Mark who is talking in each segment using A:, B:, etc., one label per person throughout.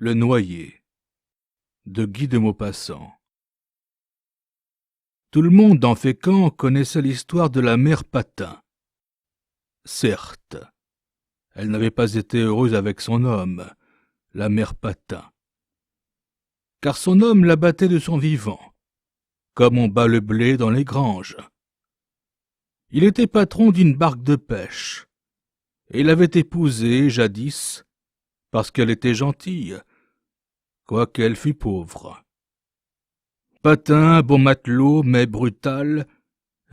A: Le Noyer de Guy de Maupassant. Tout le monde dans Fécamp connaissait l'histoire de la mère Patin. Certes, elle n'avait pas été heureuse avec son homme, la mère Patin, car son homme la battait de son vivant, comme on bat le blé dans les granges. Il était patron d'une barque de pêche, et l'avait épousée jadis parce qu'elle était gentille, quoiqu'elle fût pauvre. Patin, bon matelot, mais brutal,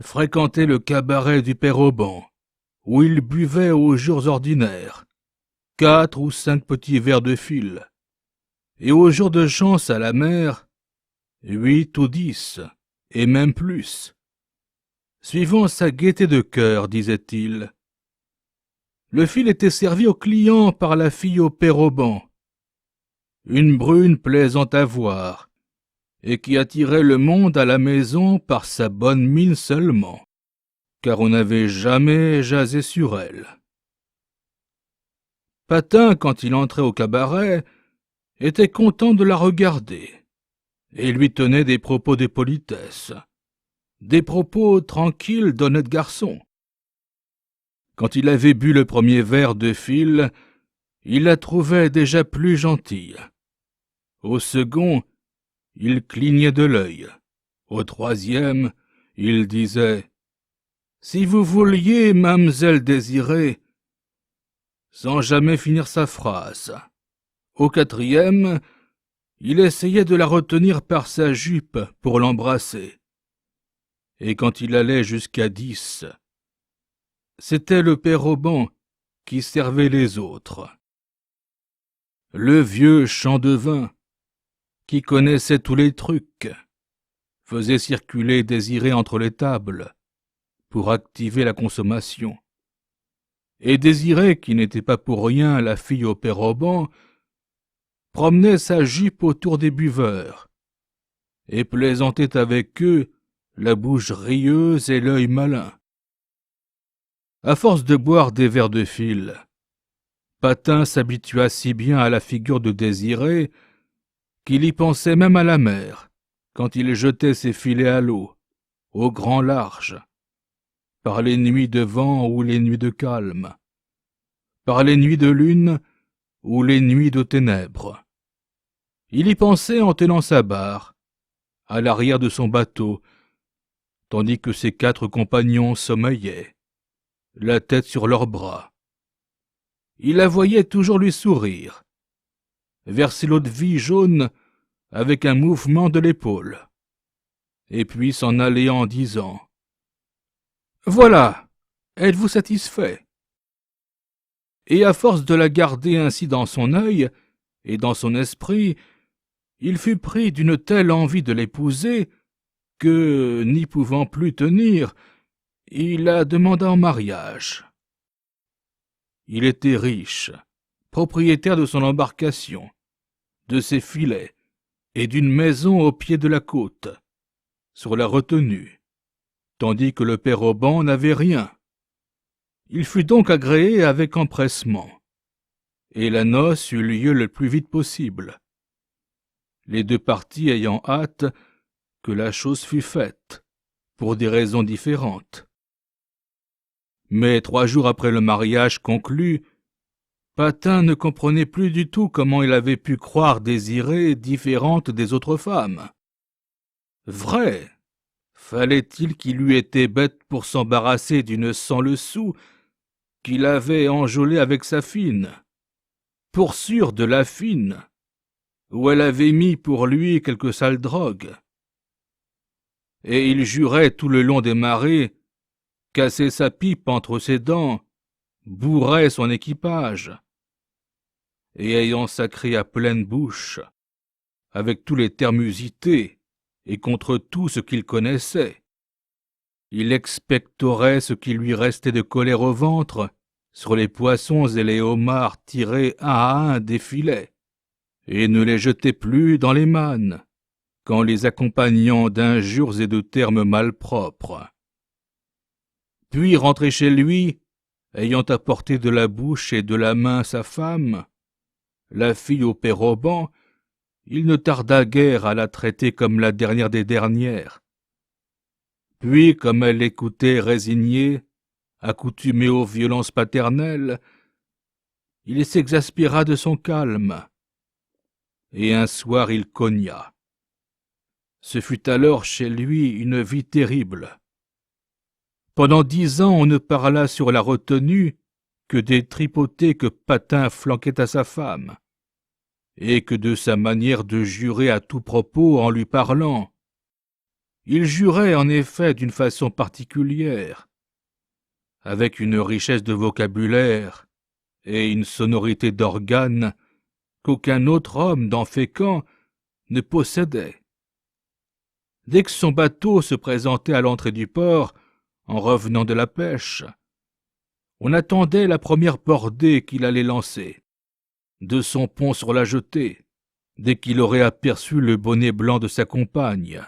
A: fréquentait le cabaret du Père Auban, où il buvait aux jours ordinaires 4 ou 5 petits verres de fil, et aux jours de chance à la mer 8 ou 10, et même plus, suivant sa gaieté de cœur, disait-il. Le fil était servi aux clients par la fille au Père Auban, une brune plaisante à voir, et qui attirait le monde à la maison par sa bonne mine seulement, car on n'avait jamais jasé sur elle. Patin, quand il entrait au cabaret, était content de la regarder, et lui tenait des propos de politesse, des propos tranquilles d'honnête garçon. Quand il avait bu le premier verre de fil, il la trouvait déjà plus gentille. Au second, il clignait de l'œil. Au troisième, il disait « Si vous vouliez, mamselle Désirée », sans jamais finir sa phrase. Au quatrième, il essayait de la retenir par sa jupe pour l'embrasser. Et quand il allait jusqu'à 10, c'était le Père Auban qui servait les autres. Le vieux Chandevin, qui connaissait tous les trucs, faisait circuler Désirée entre les tables pour activer la consommation. Et Désirée, qui n'était pas pour rien la fille au Père Auban, promenait sa jupe autour des buveurs et plaisantait avec eux, la bouche rieuse et l'œil malin. À force de boire des verres de fil, Patin s'habitua si bien à la figure de Désirée qu'il y pensait même à la mer, quand il jetait ses filets à l'eau, au grand large, par les nuits de vent ou les nuits de calme, par les nuits de lune ou les nuits de ténèbres. Il y pensait en tenant sa barre, à l'arrière de son bateau, tandis que ses 4 compagnons sommeillaient, la tête sur leurs bras. Il la voyait toujours lui sourire, verser l'eau-de-vie jaune avec un mouvement de l'épaule, et puis s'en aller en disant « Voilà, êtes-vous satisfait ?» Et à force de la garder ainsi dans son œil et dans son esprit, il fut pris d'une telle envie de l'épouser que, n'y pouvant plus tenir, il la demanda en mariage. Il était riche, propriétaire de son embarcation, de ses filets et d'une maison au pied de la côte, sur la retenue, tandis que le Père Auban n'avait rien. Il fut donc agréé avec empressement, et la noce eut lieu le plus vite possible, les 2 parties ayant hâte que la chose fût faite, pour des raisons différentes. Mais 3 jours après le mariage conclu, Patin ne comprenait plus du tout comment il avait pu croire Désirée différente des autres femmes. Vrai, fallait-il qu'il eût été bête pour s'embarrasser d'une sans le sou qu'il avait enjolée avec sa fine, pour sûr de la fine, où elle avait mis pour lui quelque sale drogue. Et il jurait tout le long des marées, cassait sa pipe entre ses dents, bourrait son équipage, et ayant sacré à pleine bouche, avec tous les termes usités et contre tout ce qu'il connaissait, il expectorait ce qui lui restait de colère au ventre sur les poissons et les homards tirés un à un des filets, et ne les jetait plus dans les mannes, qu'en les accompagnant d'injures et de termes malpropres. Puis rentré chez lui, ayant apporté de la bouche et de la main sa femme, la fille au péroban, il ne tarda guère à la traiter comme la dernière des dernières. Puis, comme elle l'écoutait résignée, accoutumée aux violences paternelles, il s'exaspéra de son calme, et un soir il cogna. Ce fut alors chez lui une vie terrible. Pendant 10 ans, on ne parla sur la retenue que des tripotés que Patin flanquait à sa femme, et que de sa manière de jurer à tout propos en lui parlant. Il jurait en effet d'une façon particulière, avec une richesse de vocabulaire et une sonorité d'organe qu'aucun autre homme dans Fécamp ne possédait. Dès que son bateau se présentait à l'entrée du port, en revenant de la pêche, on attendait la première bordée qu'il allait lancer, de son pont sur la jetée, dès qu'il aurait aperçu le bonnet blanc de sa compagne.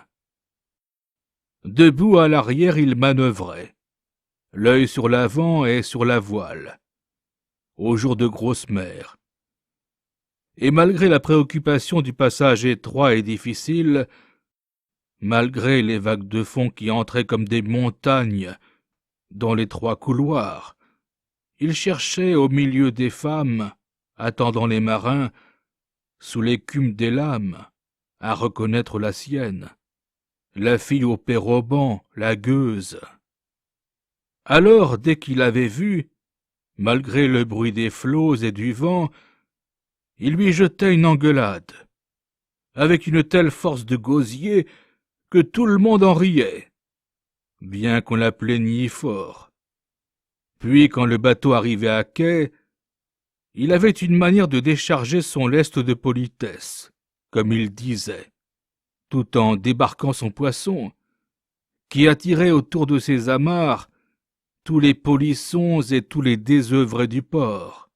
A: Debout à l'arrière, il manœuvrait, l'œil sur l'avant et sur la voile, au jour de grosse mer. Et malgré la préoccupation du passage étroit et difficile, malgré les vagues de fond qui entraient comme des montagnes dans l'étroit couloir, il cherchait au milieu des femmes, attendant les marins, sous l'écume des lames, à reconnaître la sienne, la fille au péroban, la gueuse. Alors, dès qu'il avait vu, malgré le bruit des flots et du vent, il lui jetait une engueulade, avec une telle force de gosier que tout le monde en riait, bien qu'on la plaignît fort. Puis, quand le bateau arrivait à quai, il avait une manière de décharger son lest de politesse, comme il disait, tout en débarquant son poisson, qui attirait autour de ses amarres tous les polissons et tous les désœuvrés du port.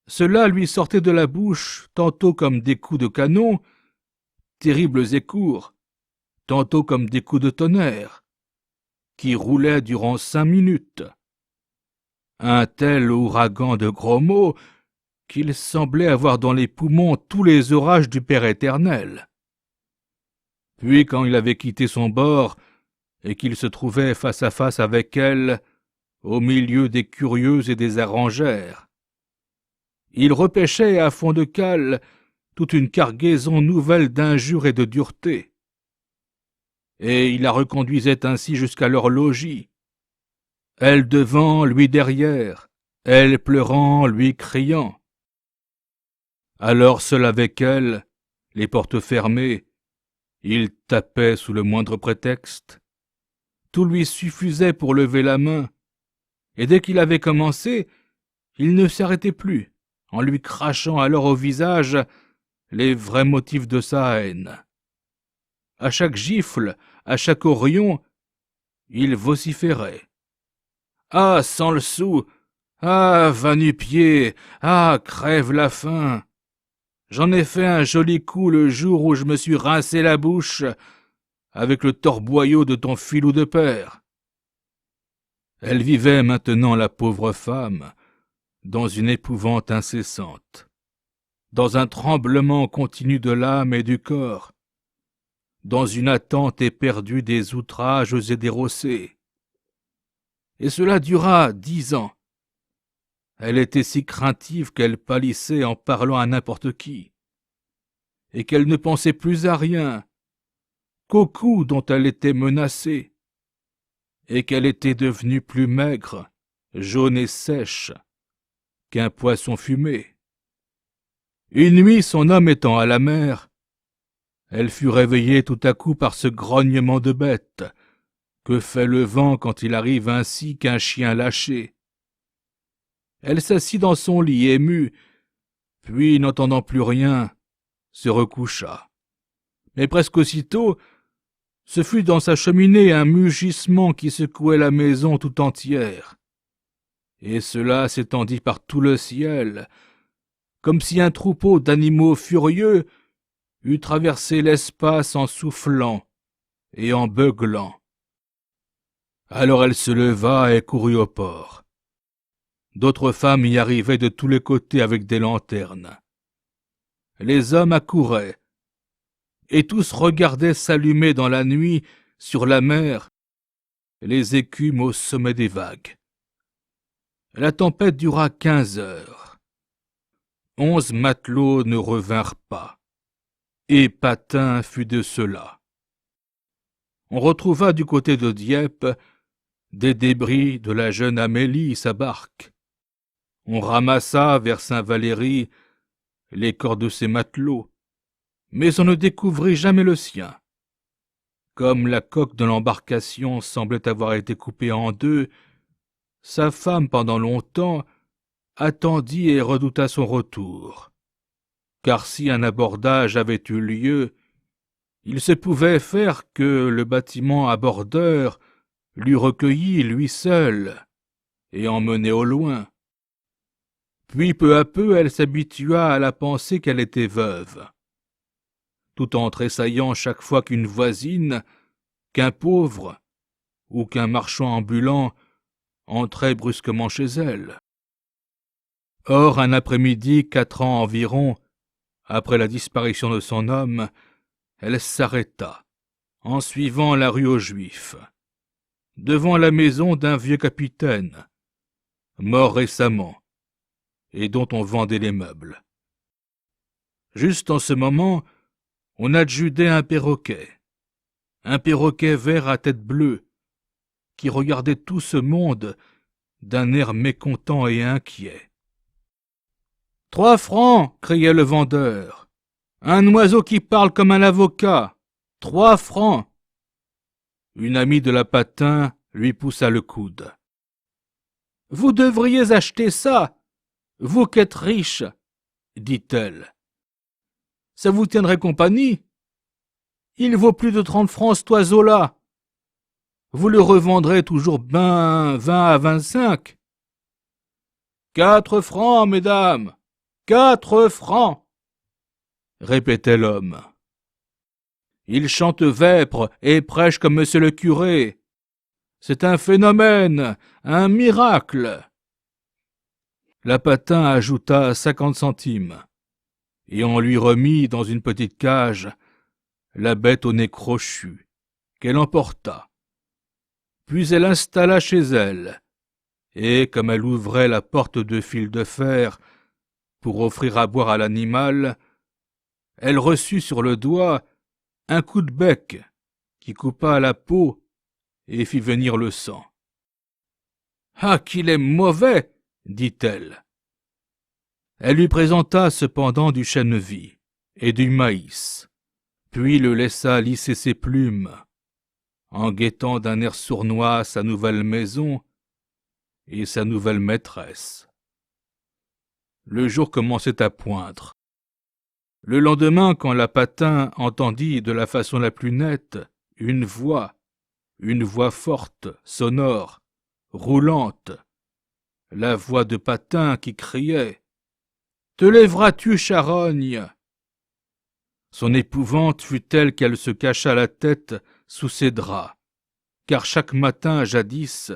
A: Cela lui sortait de la bouche tantôt comme des coups de canon, terribles et courts, tantôt comme des coups de tonnerre, qui roulaient durant 5 minutes. Un tel ouragan de gros mots qu'il semblait avoir dans les poumons tous les orages du Père éternel. Puis, quand il avait quitté son bord et qu'il se trouvait face à face avec elle, au milieu des curieux et des arrangères, il repêchait à fond de cale toute une cargaison nouvelle d'injures et de duretés. Et il la reconduisait ainsi jusqu'à leur logis, elle devant, lui derrière, elle pleurant, lui criant. Alors, seul avec elle, les portes fermées, il tapait sous le moindre prétexte. Tout lui suffisait pour lever la main, et dès qu'il avait commencé, il ne s'arrêtait plus, en lui crachant alors au visage les vrais motifs de sa haine. À chaque gifle, à chaque horion, il vociférait. « Ah, sans le sou! Ah, va nu-pied! Ah, crève la faim! J'en ai fait un joli coup le jour où je me suis rincé la bouche avec le torboyau de ton filou de père. » Elle vivait maintenant, la pauvre femme, dans une épouvante incessante, dans un tremblement continu de l'âme et du corps, dans une attente éperdue des outrages et des rossées. Et cela dura 10 ans. Elle était si craintive qu'elle pâlissait en parlant à n'importe qui, et qu'elle ne pensait plus à rien, qu'au coup dont elle était menacée, et qu'elle était devenue plus maigre, jaune et sèche, qu'un poisson fumé. Une nuit, son homme étant à la mer, elle fut réveillée tout à coup par ce grognement de bête que fait le vent quand il arrive ainsi qu'un chien lâché. Elle s'assit dans son lit émue, puis, n'entendant plus rien, se recoucha. Mais presque aussitôt, ce fut dans sa cheminée un mugissement qui secouait la maison tout entière. Et cela s'étendit par tout le ciel, comme si un troupeau d'animaux furieux eût traversé l'espace en soufflant et en beuglant. Alors elle se leva et courut au port. D'autres femmes y arrivaient de tous les côtés avec des lanternes. Les hommes accouraient, et tous regardaient s'allumer dans la nuit, sur la mer, les écumes au sommet des vagues. La tempête dura 15 heures. 11 matelots ne revinrent pas, et Patin fut de ceux-là. On retrouva du côté de Dieppe des débris de la jeune Amélie, sa barque. On ramassa vers Saint-Valery les corps de ses matelots, mais on ne découvrit jamais le sien. Comme la coque de l'embarcation semblait avoir été coupée en deux, sa femme, pendant longtemps, attendit et redouta son retour. Car si un abordage avait eu lieu, il se pouvait faire que le bâtiment abordeur l'eût recueilli lui seul et emmené au loin. Puis peu à peu elle s'habitua à la pensée qu'elle était veuve, tout en tressaillant chaque fois qu'une voisine, qu'un pauvre ou qu'un marchand ambulant entrait brusquement chez elle. Or, un après-midi, 4 ans environ, après la disparition de son homme, elle s'arrêta, en suivant la rue aux Juifs, devant la maison d'un vieux capitaine, mort récemment, et dont on vendait les meubles. Juste en ce moment, on adjudait un perroquet vert à tête bleue, qui regardait tout ce monde d'un air mécontent et inquiet. « 3 francs !» criait le vendeur. « Un oiseau qui parle comme un avocat ! 3 francs !» Une amie de la Patin lui poussa le coude. « Vous devriez acheter ça, vous qui êtes riche, dit-elle. Ça vous tiendrait compagnie. Il vaut plus de 30 francs cet oiseau-là. Vous le revendrez toujours 20 à 25. 4 francs, mesdames, 4 francs, répétait l'homme. Il chante vêpres et prêche comme monsieur le curé. C'est un phénomène, un miracle. La Patin ajouta 50 centimes, et on lui remit dans une petite cage la bête au nez crochu, qu'elle emporta. Puis elle installa chez elle, et comme elle ouvrait la porte de fil de fer pour offrir à boire à l'animal, elle reçut sur le doigt un coup de bec qui coupa la peau et fit venir le sang. « Ah, qu'il est mauvais !» dit-elle. Elle lui présenta cependant du chènevis et du maïs, puis le laissa lisser ses plumes, en guettant d'un air sournois sa nouvelle maison et sa nouvelle maîtresse. Le jour commençait à poindre. Le lendemain, quand la Patin entendit de la façon la plus nette une voix forte, sonore, roulante, la voix de Patin qui criait « Te lèveras-tu, charogne ?» Son épouvante fut telle qu'elle se cacha la tête sous ses draps, car chaque matin, jadis,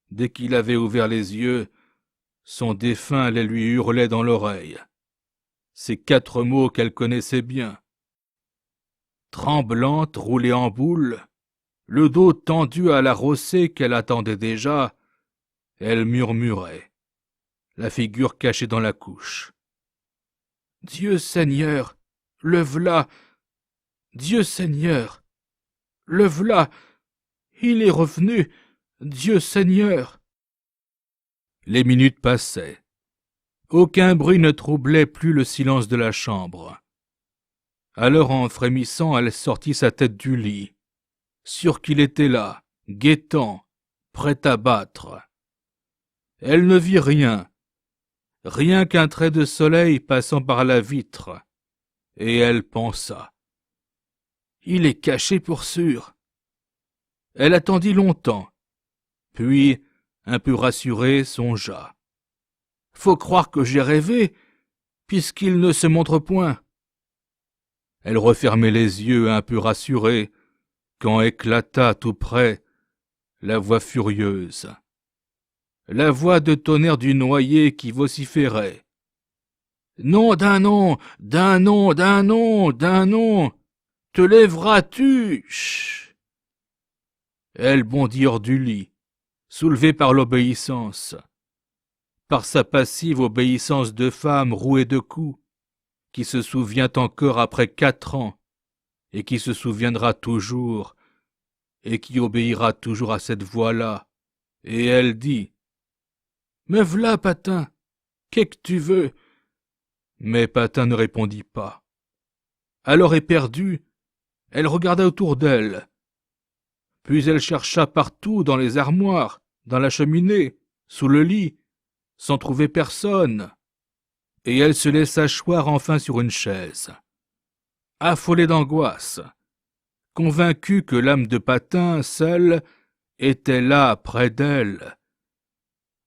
A: dès qu'il avait ouvert les yeux, son défunt les lui hurlait dans l'oreille. Ces 4 mots qu'elle connaissait bien. Tremblante, roulée en boule, le dos tendu à la rossée qu'elle attendait déjà, elle murmurait, la figure cachée dans la couche. « Dieu Seigneur, le v'là! Dieu Seigneur, le v'là! Il est revenu! Dieu Seigneur !» Les minutes passaient. Aucun bruit ne troublait plus le silence de la chambre. Alors, en frémissant, elle sortit sa tête du lit, sûre qu'il était là, guettant, prêt à battre. Elle ne vit rien qu'un trait de soleil passant par la vitre, et elle pensa « Il est caché pour sûr !» Elle attendit longtemps, puis, un peu rassurée, songea « Faut croire que j'ai rêvé, puisqu'il ne se montre point. » Elle refermait les yeux un peu rassurée, quand éclata tout près la voix furieuse. la voix de tonnerre du noyé qui vociférait. Nom d'un nom, d'un nom, d'un nom, d'un nom, te lèveras-tu? Chut. Elle bondit hors du lit, soulevée par l'obéissance, par sa passive obéissance de femme rouée de coups, qui se souvient encore après 4 ans, et qui se souviendra toujours, et qui obéira toujours à cette voix-là. Et elle dit « Me v'là, Patin, qu'est-ce que tu veux ?» Mais Patin ne répondit pas. Alors éperdue, elle regarda autour d'elle. Puis elle chercha partout dans les armoires, dans la cheminée, sous le lit, sans trouver personne. Et elle se laissa choir enfin sur une chaise. Affolée d'angoisse, convaincue que l'âme de Patin, seule, était là, près d'elle,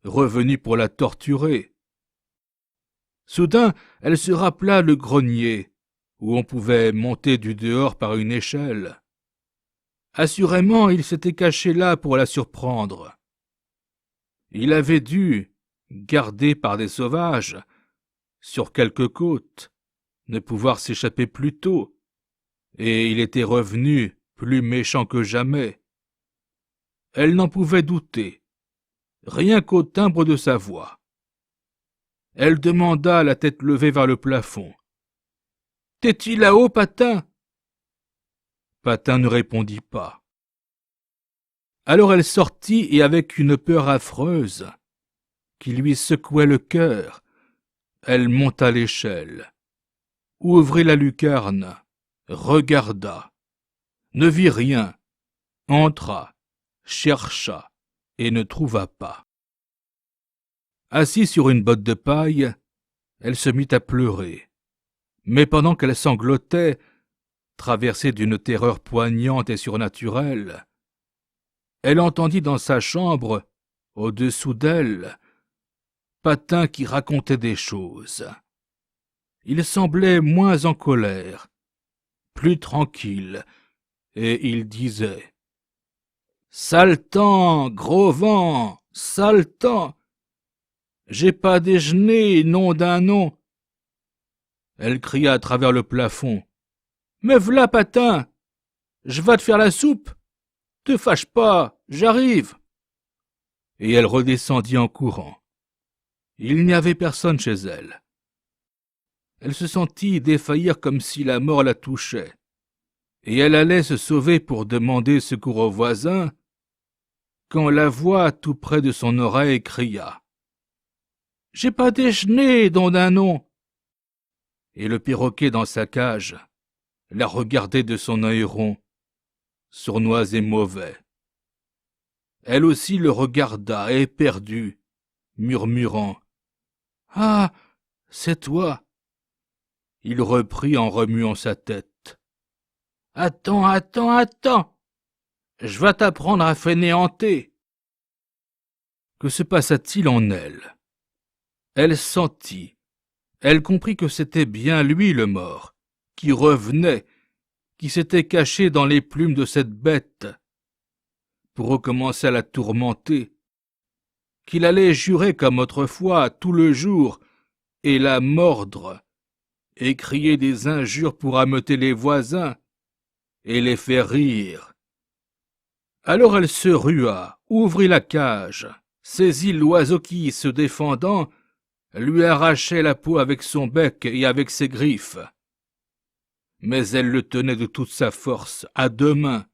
A: revenue pour la torturer. Soudain, elle se rappela le grenier, où on pouvait monter du dehors par une échelle. Assurément, il s'était caché là pour la surprendre. Il avait dû, gardé par des sauvages, sur quelque côte, ne pouvoir s'échapper plus tôt, et il était revenu plus méchant que jamais. Elle n'en pouvait douter, rien qu'au timbre de sa voix. Elle demanda, la tête levée vers le plafond. « T'es-tu là-haut, Patin ?» Patin ne répondit pas. Alors elle sortit et avec une peur affreuse, qui lui secouait le cœur, elle monta l'échelle, ouvrit la lucarne, regarda, ne vit rien, entra, chercha et ne trouva pas. Assise sur une botte de paille, elle se mit à pleurer, mais pendant qu'elle sanglotait, traversée d'une terreur poignante et surnaturelle, elle entendit dans sa chambre, au-dessous d'elle, Patin qui racontait des choses. Il semblait moins en colère, plus tranquille, et il disait « Sale temps, gros vent, sale temps, j'ai pas déjeuné, nom d'un nom. » Elle cria à travers le plafond « Me v'là, Patin, je vas te faire la soupe. Te fâche pas, j'arrive. » Et elle redescendit en courant. Il n'y avait personne chez elle. Elle se sentit défaillir comme si la mort la touchait, et elle allait se sauver pour demander secours aux voisins, quand la voix tout près de son oreille cria « J'ai pas déjeuné, don d'un nom !» Et le perroquet dans sa cage la regardait de son œil rond, sournois et mauvais. Elle aussi le regarda, éperdue, murmurant « Ah, c'est toi !» Il reprit en remuant sa tête. « Attends, attends, attends, je vais t'apprendre à fainéanter. » Que se passa-t-il en elle? Elle sentit, elle comprit que c'était bien lui le mort, qui revenait, qui s'était caché dans les plumes de cette bête, pour recommencer à la tourmenter, qu'il allait jurer comme autrefois tout le jour, et la mordre, et crier des injures pour ameuter les voisins, et les faire rire. Alors elle se rua, ouvrit la cage, saisit l'oiseau qui, se défendant, lui arrachait la peau avec son bec et avec ses griffes. Mais elle le tenait de toute sa force, à 2 mains,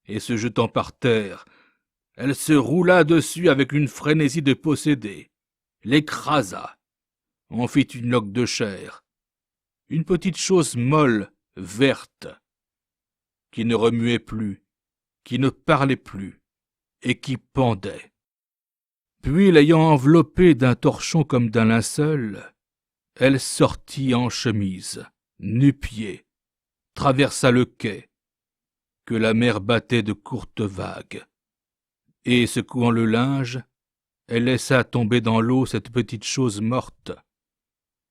A: et se jetant par terre, elle se roula dessus avec une frénésie de possédée, l'écrasa, en fit une loque de chair, une petite chose molle, verte, qui ne remuait plus, qui ne parlait plus, et qui pendait. Puis, l'ayant enveloppée d'un torchon comme d'un linceul, elle sortit en chemise, nu-pieds, traversa le quai, que la mer battait de courtes vagues, et, secouant le linge, elle laissa tomber dans l'eau cette petite chose morte,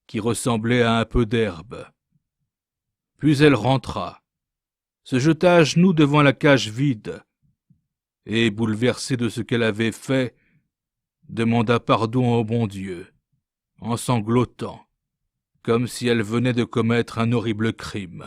A: qui ressemblait à un peu d'herbe. Puis elle rentra, se jeta à genoux devant la cage vide, et, bouleversée de ce qu'elle avait fait, demanda pardon au bon Dieu, en sanglotant, comme si elle venait de commettre un horrible crime.